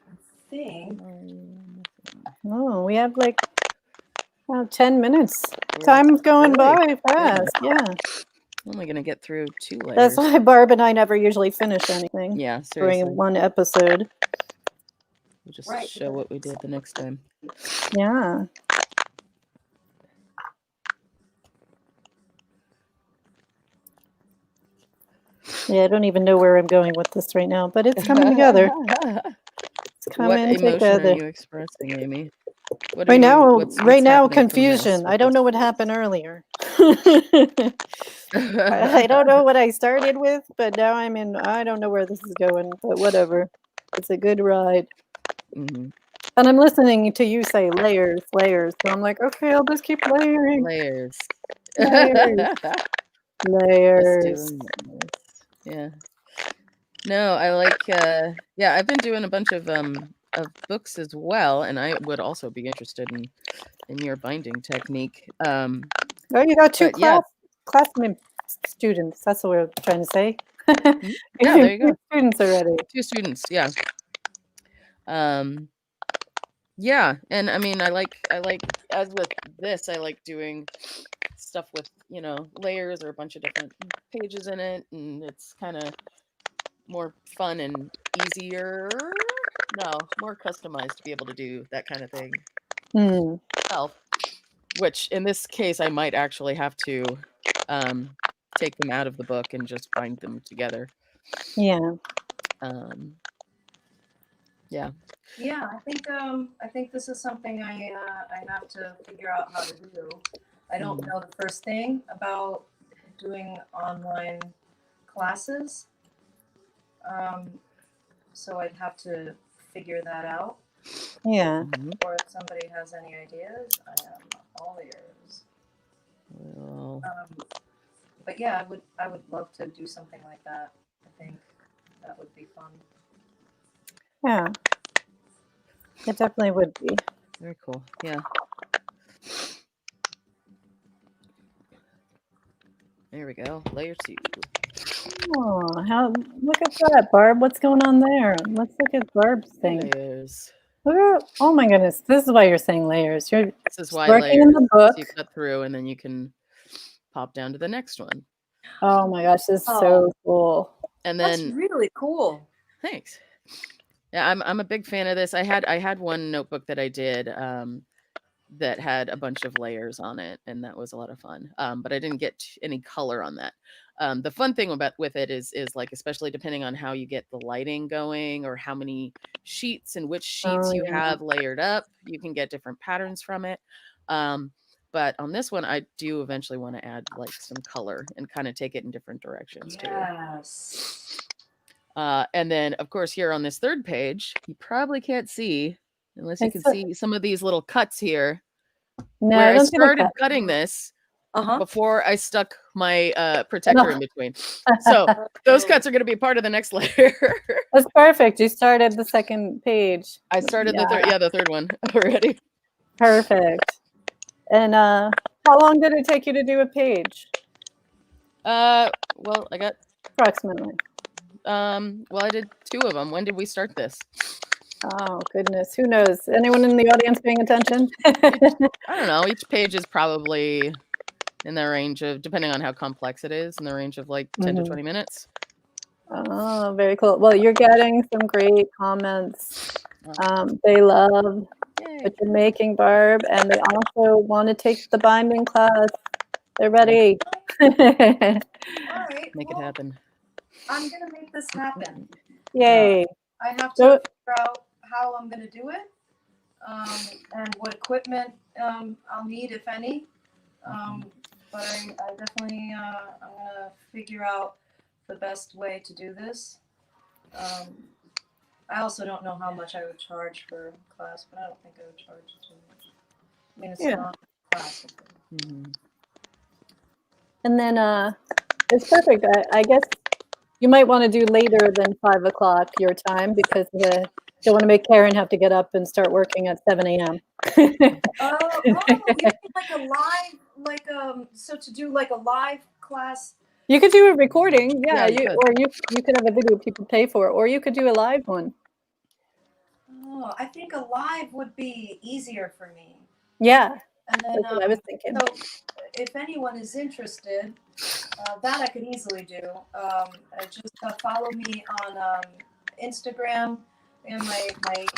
I think. Oh, we have like 10 minutes. Time's going by fast. Yeah. I'm only gonna get through 2 layers. That's why Barb and I never usually finish anything. Yeah, seriously. During one episode. We'll just show what we did the next time. Yeah. Yeah, I don't even know where I'm going with this right now, but it's coming together. It's coming What emotion together. are you expressing, Amy? Right now, what's confusion. I don't know what happened earlier. I don't know what I started with, but now I don't know where this is going, but whatever. It's a good ride. Mm-hmm. And I'm listening to you say layers, layers. So I'm like, okay, I'll just keep layering. Layers. Layers. Yeah. No, I like I've been doing a bunch of of books as well, and I would also be interested in your binding technique. Oh, you got two But yeah, classmate students. That's what we're trying to say. yeah, there you Two go. students already. 2 students, yeah. Yeah, and I mean, I like as with this, I like doing stuff with, layers or a bunch of different pages in it, and it's kind of more fun and easier. No, more customized to be able to do that kind of thing myself. Which in this case, I might actually have to take them out of the book and just bind them together. Yeah. Yeah. Yeah, I think this is something I have to figure out how to do. I don't know the first thing about doing online classes, so I'd have to figure that out. Yeah. Or if somebody has any ideas, I am all ears. Well, But yeah, I would love to do something like that. I think that would be fun. Yeah. It definitely would be. very cool. Yeah. There we go. Layer 2. Oh, look at that, Barb. What's going on there? Let's look at Barb's thing. Layers. Oh my goodness. This is why you're saying layers. You're This is why working layers. in the book. So you cut through, and then you can pop down to the next one. Oh my gosh, this is so cool. And That's then really cool. thanks. Yeah, I'm a big fan of this. I had one notebook that I did that had a bunch of layers on it, and that was a lot of fun. But I didn't get any color on that. The fun thing with it is like, especially depending on how you get the lighting going or how many sheets and which sheets you have layered up, you can get different patterns from it. But on this one, I do eventually want to add like some color and kind of take it in different directions too. Yes. And then, of course, here on this third page, you probably can't see unless you can see some of these little cuts here. No, where I I don't see the started cut. cutting this Uh-huh. before I stuck my protector in between. So those cuts are going to be part of the next layer. That's perfect. You started the second page. I started the third one already. Perfect. And how long did it take you to do a page? Well, I got approximately. Well, I did 2 of them. When did we start this? Oh goodness, who knows? Anyone in the audience paying attention? I don't know. Each page is probably in the range of, depending on how complex it is, in the range of like 10 to 20 minutes. Oh, very cool. Well, you're getting some great comments. They love what you're making, Barb, and they also want to take the binding class. They're ready. All right. Make it happen. I'm gonna make this happen. Yay. I have to figure out how I'm gonna do it, and what equipment I'll need, if any. But I definitely I'm gonna figure out the best way to do this. I also don't know how much I would charge for class, but I don't think I would charge too much. I mean, it's not a class. And then it's perfect. I guess you might want to do later than 5 o'clock your time because you don't want to make Karen have to get up and start working at 7 a.m. You mean like a live, so to do like a live class? You could do a recording, Yeah, or you could have a video people pay for, or you could do a live one. Oh, I think a live would be easier for me. Yeah, and then, that's what I was thinking. So if anyone is interested, that I could easily do. Just follow me on Instagram, and my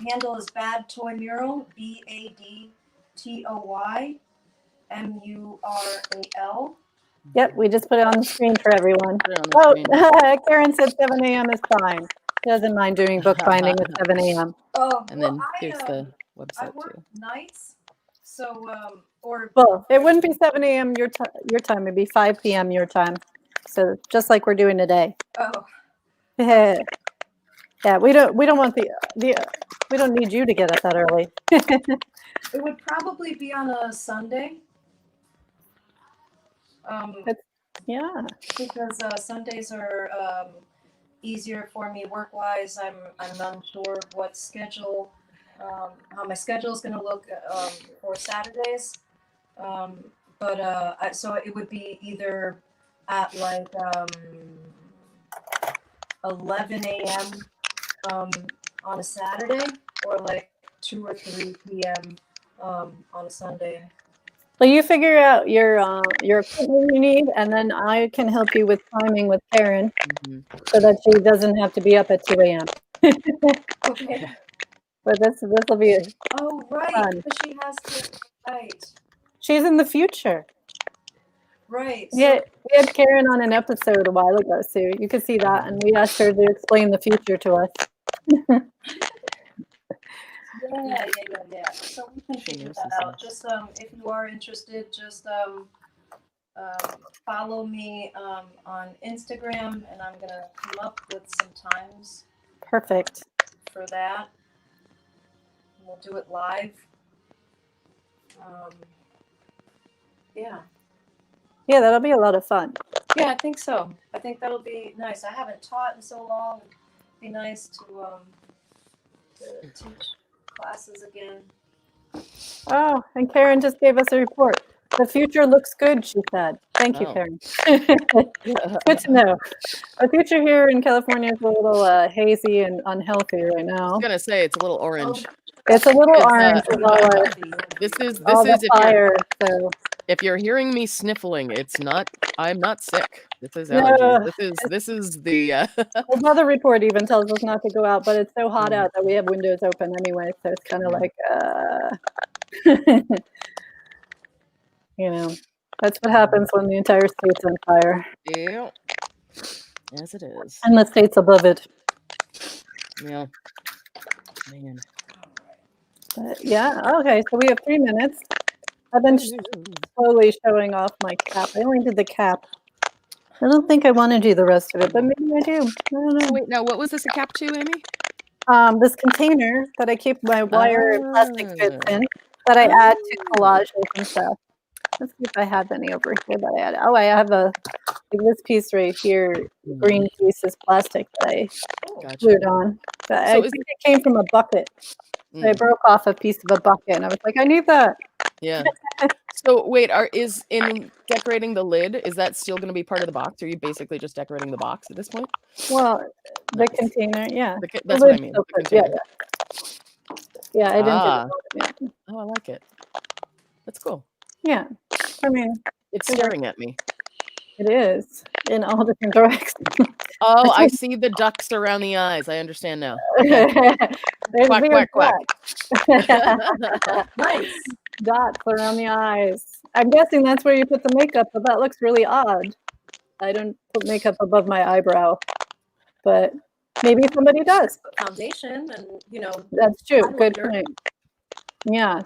handle is Bad Toy Mural, BADTOYMURAL. Yep, we just put it on the screen for everyone. Karen said 7 a.m. is fine. She doesn't mind doing bookbinding at 7 a.m. Oh, and then here's the website I work too. nights, so well, it wouldn't be 7 a.m. your time. It'd be 5 p.m. your time. So just like we're doing today. Oh. Yeah, we don't want we don't need you to get up that early. It would probably be on a Sunday. Yeah. Because Sundays are easier for me work-wise. I'm unsure of what schedule how my schedule is going to look for Saturdays. So it would be either at like 11 a.m. On a Saturday, or like 2 or 3 p.m. On a Sunday. Well, you figure out your equipment you need, and then I can help you with timing with Karen, so that she doesn't have to be up at 2 a.m. Okay. But this will be Oh, right. fun. Because she has to. Right. She's in the future. Right. Yeah, we had Karen on an episode a while ago, so you could see that, and we asked her to explain the future to us. Yeah. So we can figure that out. Just if you are interested, just follow me on Instagram, and I'm gonna come up with some times Perfect. for that. We'll do it live. Yeah. Yeah, that'll be a lot of fun. Yeah, I think so. I think that'll be nice. I haven't taught in so long. It'd be nice to teach classes again. Oh, and Karen just gave us a report. The future looks good, she said. Thank you, Karen. Good to know. The future here in California is a little hazy and unhealthy right I now. was gonna say it's a little orange. It's a little orange with all This is the fire. So if you're hearing me sniffling, it's not. I'm not sick. This is allergies. This is the. The weather report even tells us not to go out, but it's so hot out that we have windows open anyway. So it's kind of like, you know, that's what happens when the entire state's on fire. Yeah. As it is. And the states above it. Yeah. Man. But yeah. Okay. So we have 3 minutes. I've been slowly showing off my cap. I only did the cap. I don't think I want to do the rest of it, but maybe I do. I don't know. Wait, now what was this a cap to, Amy? This container that I keep my wire and plastic bits in, that I add to collages and stuff. Let's see if I have any over here that I add. Oh, I have this piece right here. Green piece is plastic that I glued on. But I think it came from a bucket. So I broke off a piece of a bucket, and I was like, I need that. Yeah. So wait, is in decorating the lid, is that still going to be part of the box? Or are you basically just decorating the box at this point? Well, the container, yeah. That's what I mean. Yeah, I didn't do the yet. Oh, I like it. That's cool. Yeah. I mean, it's staring at me. It is in all different directions. Oh, I see the ducks around the eyes. I understand now. Okay. Quack, quack, quack. Nice. Dots around the eyes. I'm guessing that's where you put the makeup, but that looks really odd. I don't put makeup above my eyebrow, but maybe somebody does. Foundation, and that's true. Good point. Yeah.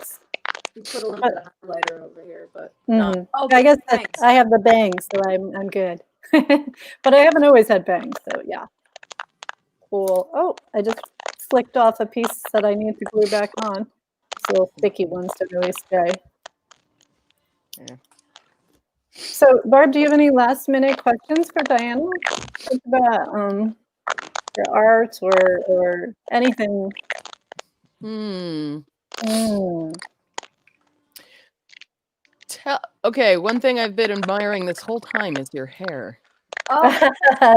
You put a little bit of highlighter over here, but I guess I have the bangs, so I'm good. But I haven't always had bangs, so yeah. Cool. Oh, I just flicked off a piece that I need to glue back on. It's little sticky ones to really stay. Yeah. So, Barb, do you have any last minute questions for Diana? Think about your art or anything. Okay, one thing I've been admiring this whole time is your hair. Oh,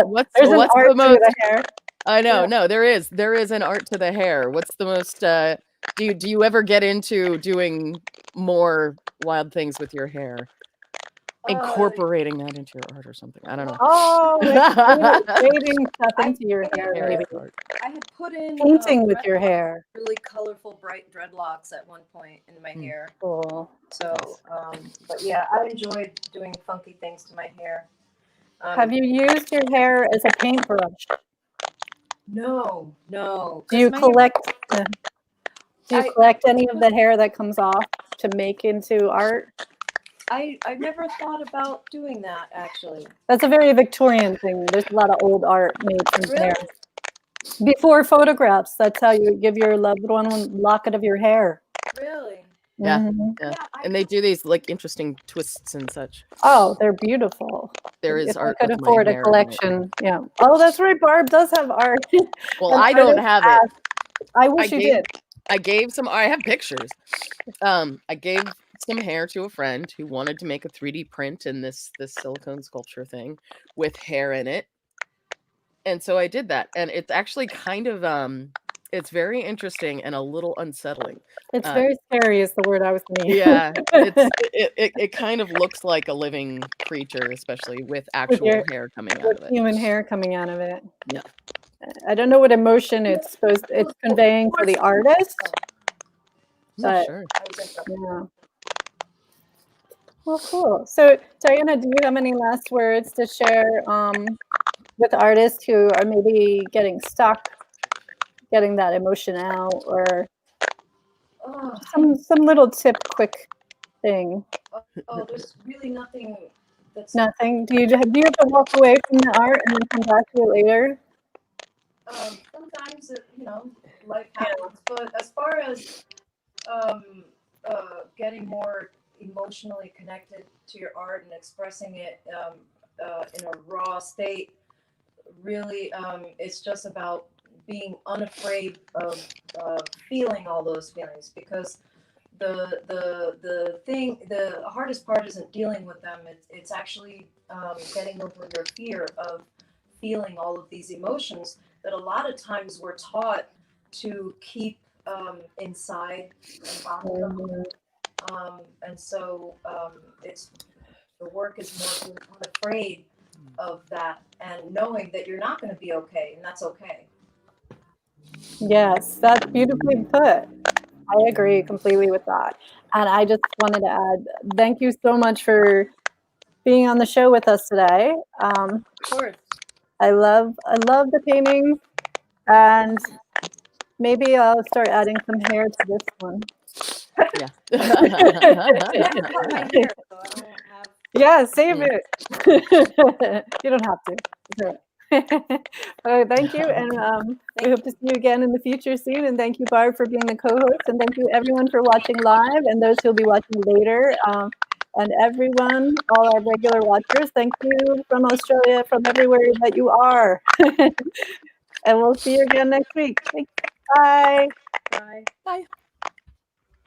what's the most? The hair. I know, no, there is an art to the hair. What's the most? Do you ever get into doing more wild things with your hair, incorporating that into your art or something? I don't know. Oh, fading stuff into your hair, maybe. I had put in painting with your hair. Really colorful, bright dreadlocks at one point in my hair. Cool. So, but yeah, I enjoyed doing funky things to my hair. Have you used your hair as a paintbrush? No. Do you collect? Do you collect any of the hair that comes off to make into art? I never thought about doing that, actually. That's a very Victorian thing. There's a lot of old art made from hair. Before photographs, that's how you give your loved one a locket of your hair. Really? Yeah. And they do these like interesting twists and such. Oh, they're beautiful. There is art. I could afford a collection. Yeah. Oh, that's right. Barb does have art. Well, I don't have it. I wish you did. I gave some. I have pictures. I gave some hair to a friend who wanted to make a 3D print in this silicone sculpture thing with hair in it, and so I did that, and it's actually kind of it's very interesting and a little unsettling. It's Uh, very scary is the word I was going to yeah, use. it kind of looks like a living creature, especially with With actual your hair coming out with of it. human hair coming out of it. Yeah. I don't know what emotion it's conveying for the artist, I'm not but sure. yeah. Well, cool. So, Diana, do you have any last words to share with artists who are maybe getting stuck, getting that emotion out, or Oh, some little tip, quick thing? there's really nothing that's Nothing. Do you have to walk away from the art and then come back to it later? sometimes life happens. But as far as um, getting more emotionally connected to your art and expressing it in a raw state, really, it's just about being unafraid of feeling all those feelings, because the hardest part isn't dealing with them. It's actually getting over your fear of feeling all of these emotions that a lot of times we're taught to keep inside and bottle them. And so it's the work is more being unafraid of that and knowing that you're not going to be okay, and that's okay. Yes, that's beautifully put. I agree completely with that. And I just wanted to add, thank you so much for being on the show with us today. Of course. I love the paintings, and maybe I'll start adding some hair to this one. Yeah. I haven't cut my hair, so I don't have. Yeah, save it. You don't have to. It's all right. Thank you, and we hope to see you again in the future soon. And thank you, Barb, for being the co-host, and thank you everyone for watching live, and those who'll be watching later. And everyone, all our regular watchers, thank you from Australia, from everywhere that you are. And we'll see you again next week. Thanks. Bye. Bye. Bye.